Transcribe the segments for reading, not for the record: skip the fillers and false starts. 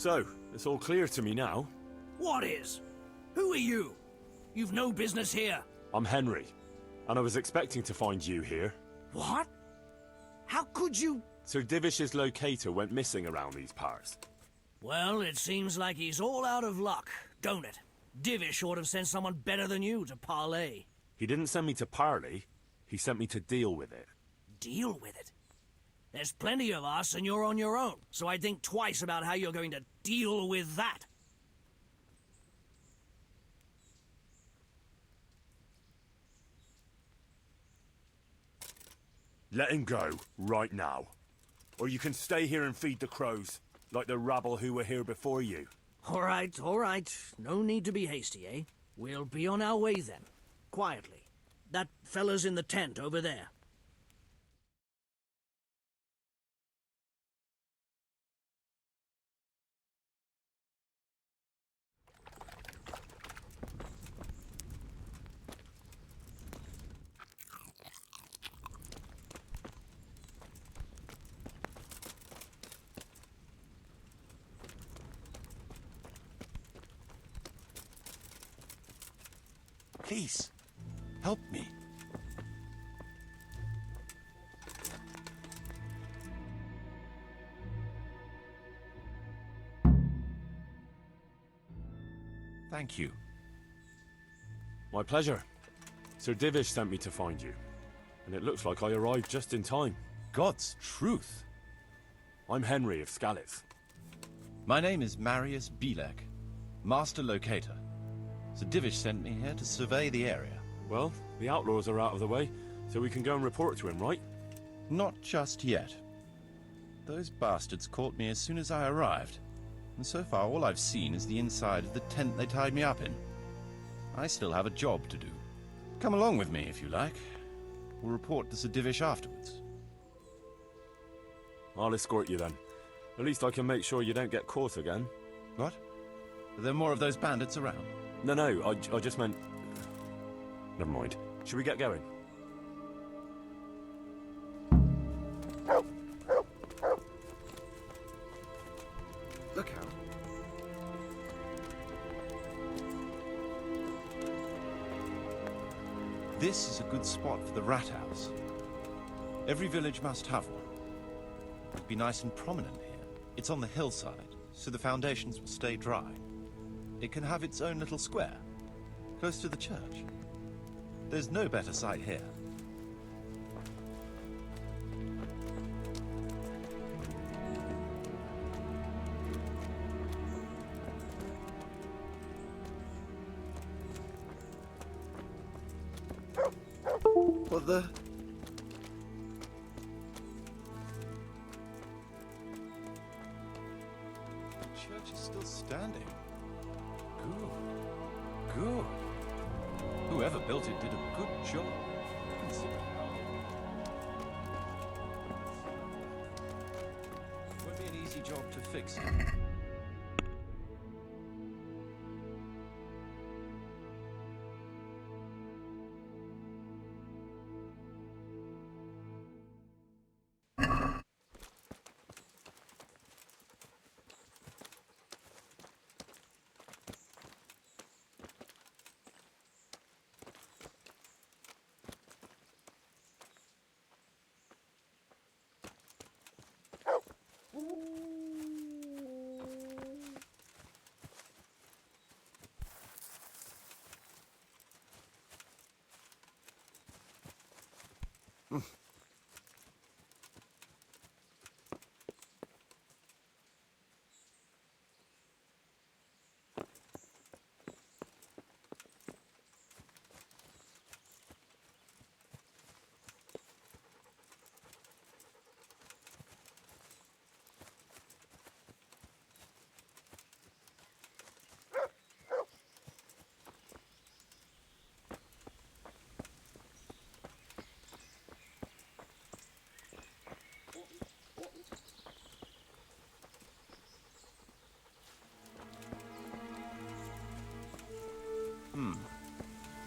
So, it's all clear to me now. What is? Who are you? You've no business here. I'm Henry, and I was expecting to find you here. What? How could you? Sir Divish's locator went missing around these parts. Well, it seems like he's all out of luck, don't it? Divish ought to have sent someone better than you to parley. He didn't send me to parley, he sent me to deal with it. Deal with it? There's plenty of us and you're on your own, so I'd think twice about how you're going to deal with that. Let him go, right now. Or you can stay here and feed the crows, like the rabble who were here before you. All right. No need to be hasty, eh? We'll be on our way then. Quietly. That fella's in the tent over there. Please, help me. Thank you. My pleasure. Sir Divish sent me to find you. And it looks like I arrived just in time. God's truth. I'm Henry of Skalitz. My name is Marius Bielek, Master Locator. Sir Divish sent me here to survey the area. Well, the outlaws are out of the way, so we can go and report to him, right? Not just yet. Those bastards caught me as soon as I arrived, and so far all I've seen is the inside of the tent they tied me up in. I still have a job to do. Come along with me if you like. We'll report to Sir Divish afterwards. I'll escort you then. At least I can make sure you don't get caught again. What? Are there more of those bandits around? No, I just meant... Never mind. Should we get going? Look out. This is a good spot for the rat house. Every village must have one. It'd be nice and prominent here. It's on the hillside, so the foundations will stay dry. It can have its own little square, close to the church. There's no better site here. What the... The church is still standing. Good. Whoever built it did a good job. Consider how. It won't be an easy job to fix it.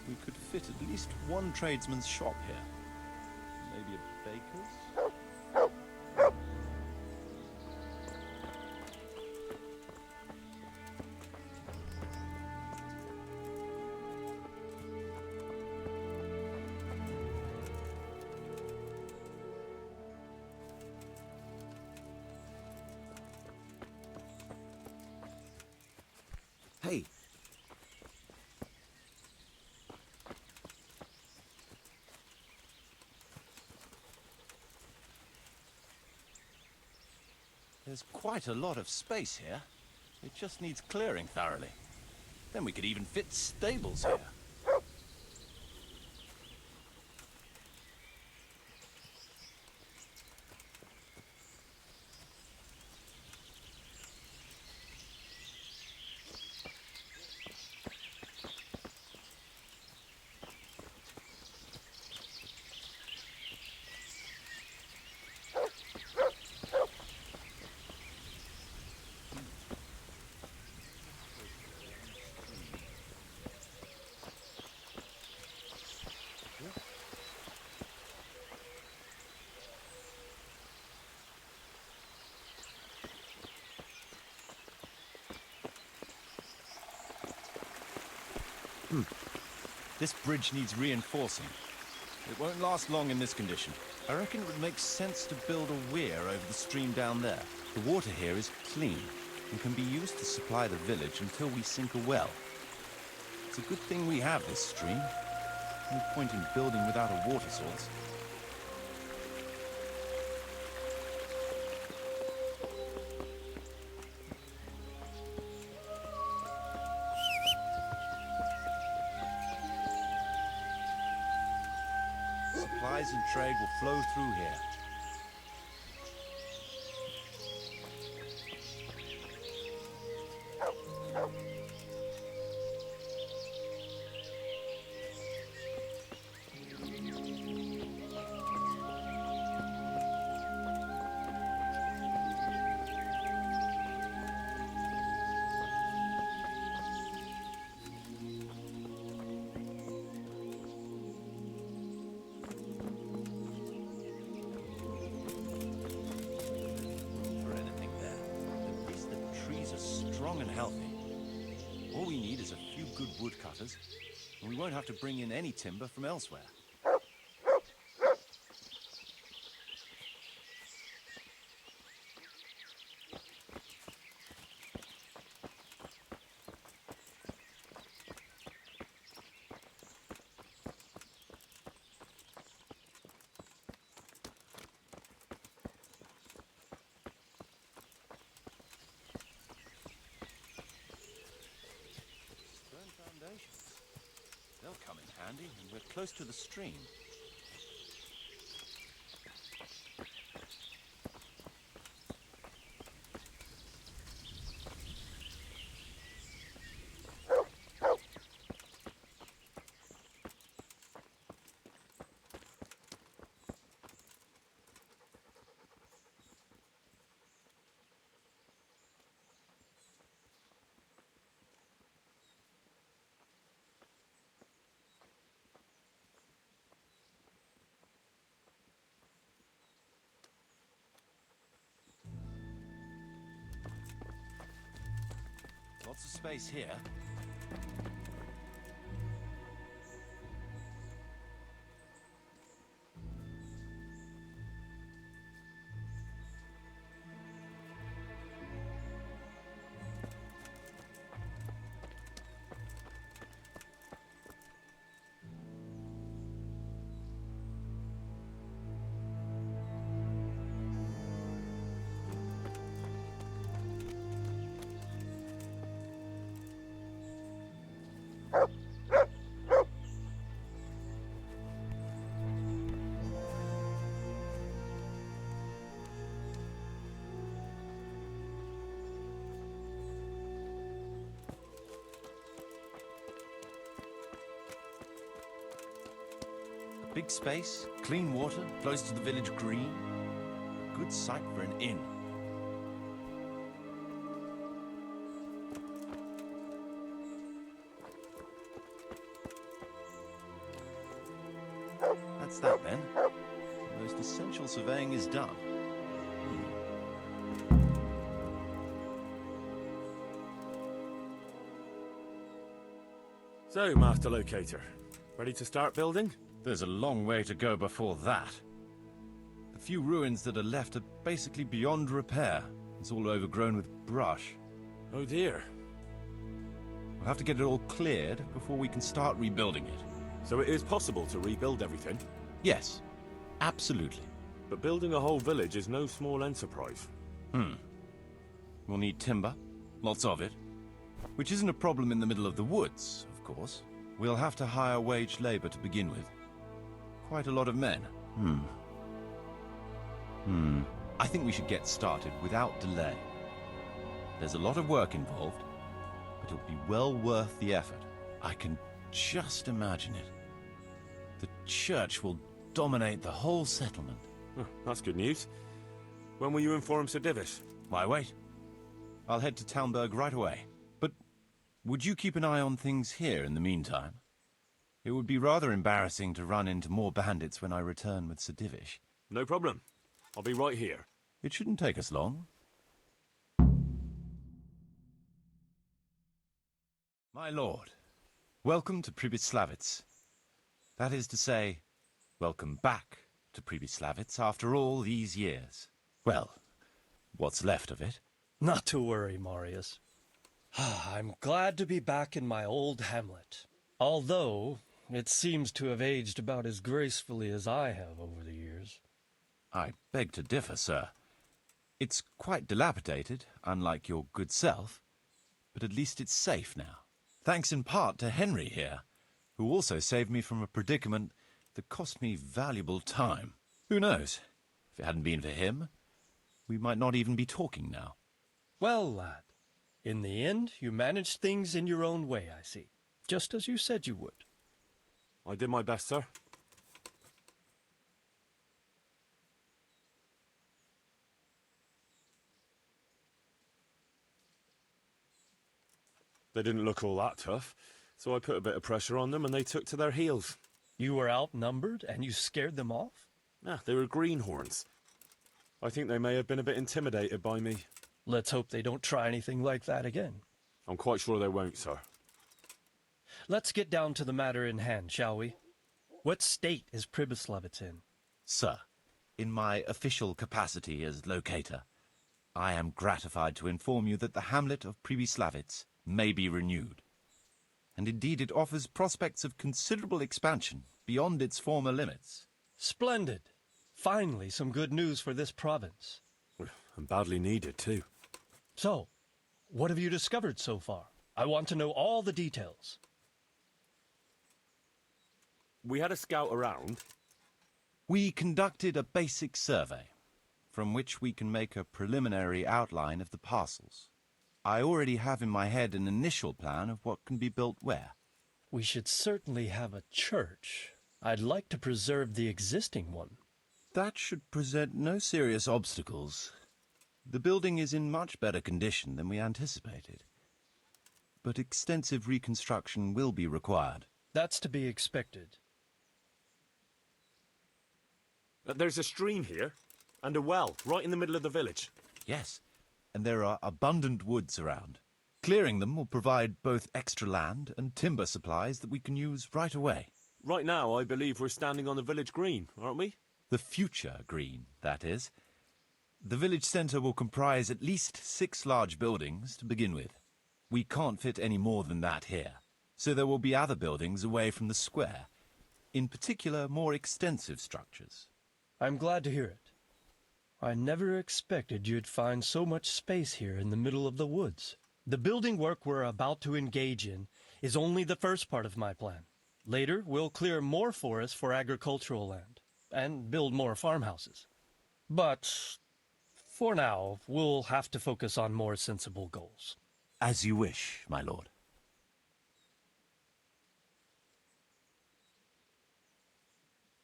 We could fit at least one tradesman's shop here. Maybe a baker's? There's quite a lot of space here. It just needs clearing thoroughly. Then we could even fit stables here. This bridge needs reinforcing. It won't last long in this condition. I reckon it would make sense to build a weir over the stream down there. The water here is clean and can be used to supply the village until we sink a well. It's a good thing we have this stream. No point in building without a water source. Supplies and trade will flow through here. Strong and healthy. All we need is a few good woodcutters, and we won't have to bring in any timber from elsewhere. They'll come in handy, and we're close to the stream. Lots of space here. Big space, clean water, close to the village green. Good site for an inn. That's that then. The most essential surveying is done. So, Master Locator, ready to start building? There's a long way to go before that. The few ruins that are left are basically beyond repair. It's all overgrown with brush. Oh dear. We'll have to get it all cleared before we can start rebuilding it. So it is possible to rebuild everything? Yes, absolutely. But building a whole village is no small enterprise. We'll need timber, lots of it, which isn't a problem in the middle of the woods, of course. We'll have to hire wage labor to begin with. Quite a lot of men. I think we should get started without delay. There's a lot of work involved, but it'll be well worth the effort. I can just imagine it. The church will dominate the whole settlement. Oh, that's good news. When will you inform Sir Divish? Why wait? I'll head to Talmberg right away. But would you keep an eye on things here in the meantime? It would be rather embarrassing to run into more bandits when I return with Sir Divish. No problem. I'll be right here. It shouldn't take us long. My lord, welcome to Pribyslavitz. That is to say, welcome back to Pribyslavitz after all these years. Well, what's left of it. Not to worry, Marius. I'm glad to be back in my old hamlet. Although, it seems to have aged about as gracefully as I have over the years. I beg to differ, sir. It's quite dilapidated, unlike your good self, but at least it's safe now. Thanks in part to Henry here, who also saved me from a predicament that cost me valuable time. Who knows? If it hadn't been for him, we might not even be talking now. Well, lad, in the end, you managed things in your own way, I see. Just as you said you would. I did my best, sir. They didn't look all that tough, so I put a bit of pressure on them and they took to their heels. You were outnumbered and you scared them off? Ah, they were greenhorns. I think they may have been a bit intimidated by me. Let's hope they don't try anything like that again. I'm quite sure they won't, sir. Let's get down to the matter in hand, shall we? What state is Pribyslavitz in? Sir, in my official capacity as locator, I am gratified to inform you that the hamlet of Pribyslavitz may be renewed. And indeed it offers prospects of considerable expansion beyond its former limits. Splendid. Finally, some good news for this province. And badly needed, too. So, what have you discovered so far? I want to know all the details. We had a scout around. We conducted a basic survey, from which we can make a preliminary outline of the parcels. I already have in my head an initial plan of what can be built where. We should certainly have a church. I'd like to preserve the existing one. That should present no serious obstacles. The building is in much better condition than we anticipated. But extensive reconstruction will be required. That's to be expected. There's a stream here, and a well, right in the middle of the village. Yes, and there are abundant woods around. Clearing them will provide both extra land and timber supplies that we can use right away. Right now, I believe we're standing on the village green, aren't we? The future green, that is. The village centre will comprise at least 6 large buildings to begin with. We can't fit any more than that here, so there will be other buildings away from the square, in particular more extensive structures. I'm glad to hear it. I never expected you'd find so much space here in the middle of the woods. The building work we're about to engage in is only the first part of my plan. Later, we'll clear more forest for agricultural land and build more farmhouses. But for now, we'll have to focus on more sensible goals. As you wish, my lord.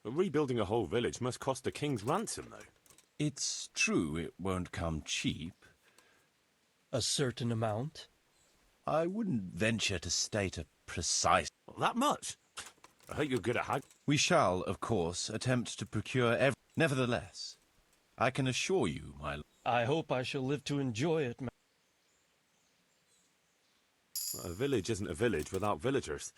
Rebuilding a whole village must cost a king's ransom, though. It's true it won't come cheap. A certain amount? I wouldn't venture to state a precise... That much? I hope you're good at We shall, of course, attempt to procure every... Nevertheless, I can assure you, my lord... I hope I shall live to enjoy it. A village isn't a village without villagers.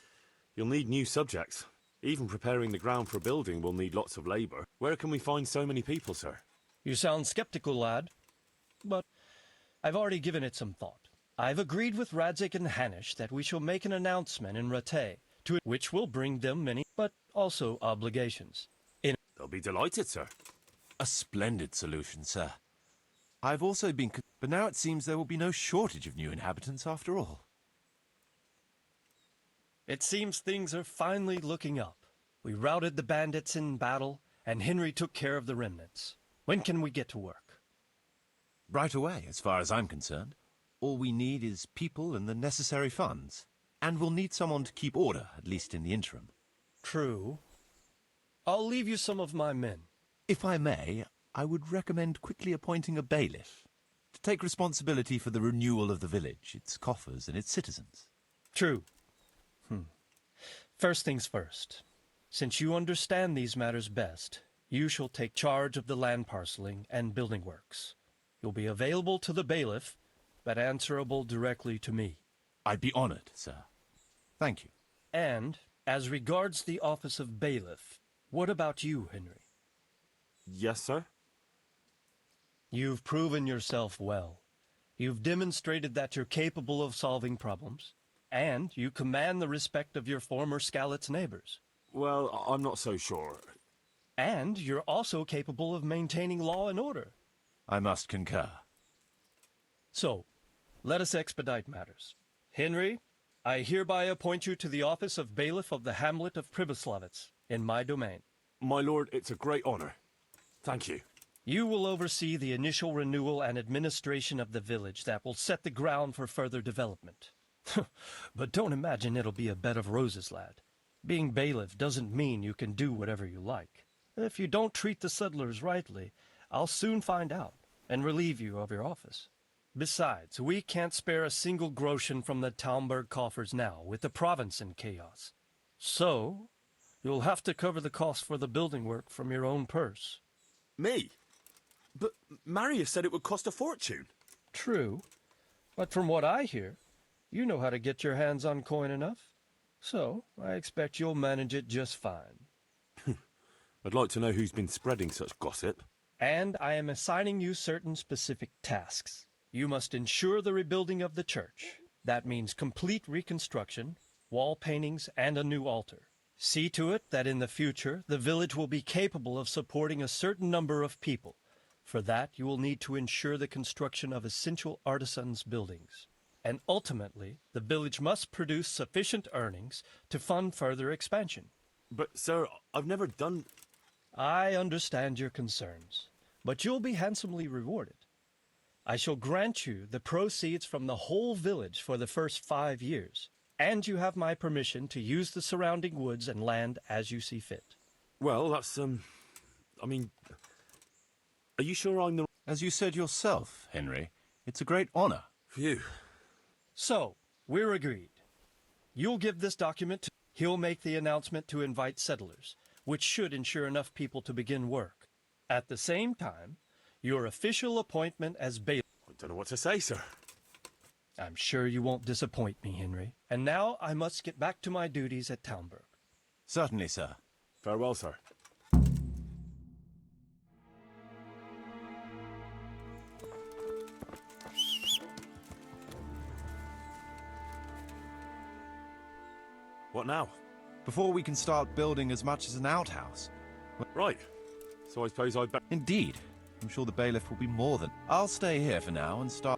You'll need new subjects. Even preparing the ground for building will need lots of labour. Where can we find so many people, sir? You sound skeptical, lad. But I've already given it some thought. I've agreed with Radzik and Hanish that we shall make an announcement in Rattay, to which will bring them many, but also obligations. They'll be delighted, sir. A splendid solution, sir. I've also been... But now it seems there will be no shortage of new inhabitants after all. It seems things are finally looking up. We routed the bandits in battle, and Henry took care of the remnants. When can we get to work? Right away, as far as I'm concerned. All we need is people and the necessary funds. And we'll need someone to keep order, at least in the interim. True. I'll leave you some of my men. If I may, I would recommend quickly appointing a bailiff to take responsibility for the renewal of the village, its coffers and its citizens. True. First things first. Since you understand these matters best, you shall take charge of the land parceling and building works. You'll be available to the bailiff, but answerable directly to me. I'd be honored, sir. Thank you. And, as regards the office of bailiff, what about you, Henry? Yes, sir? You've proven yourself well. You've demonstrated that you're capable of solving problems, and you command the respect of your former Skalitz neighbors. Well, I'm not so sure. And you're also capable of maintaining law and order. I must concur. So, let us expedite matters. Henry, I hereby appoint you to the office of bailiff of the hamlet of Pribyslavitz, in my domain. My lord, it's a great honor. Thank you. You will oversee the initial renewal and administration of the village that will set the ground for further development. But don't imagine it'll be a bed of roses, lad. Being bailiff doesn't mean you can do whatever you like. If you don't treat the settlers rightly, I'll soon find out and relieve you of your office. Besides, we can't spare a single groschen from the Talmberg coffers now, with the province in chaos. So, you'll have to cover the cost for the building work from your own purse. Me? But Marius said it would cost a fortune. True, but from what I hear, you know how to get your hands on coin enough. So, I expect you'll manage it just fine. I'd like to know who's been spreading such gossip. And I am assigning you certain specific tasks. You must ensure the rebuilding of the church. That means complete reconstruction, wall paintings, and a new altar. See to it that in the future, the village will be capable of supporting a certain number of people. For that, you will need to ensure the construction of essential artisans' buildings. And ultimately, the village must produce sufficient earnings to fund further expansion. But, sir, I've never done... I understand your concerns, but you'll be handsomely rewarded. I shall grant you the proceeds from the whole village for the first 5 years, and you have my permission to use the surrounding woods and land as you see fit. Well, that's, I mean... Are you sure I'm the... As you said yourself, Henry, it's a great honor. Phew. So, we're agreed. You'll give this document to... He'll make the announcement to invite settlers, which should ensure enough people to begin work. At the same time, your official appointment as bailiff... I don't know what to say, sir. I'm sure you won't disappoint me, Henry. And now I must get back to my duties at Talmberg. Certainly, sir. Farewell, sir. What now? Before we can start building as much as an outhouse. Right. So I suppose I'd better... Indeed. I'm sure the bailiff will be more than... I'll stay here for now and start...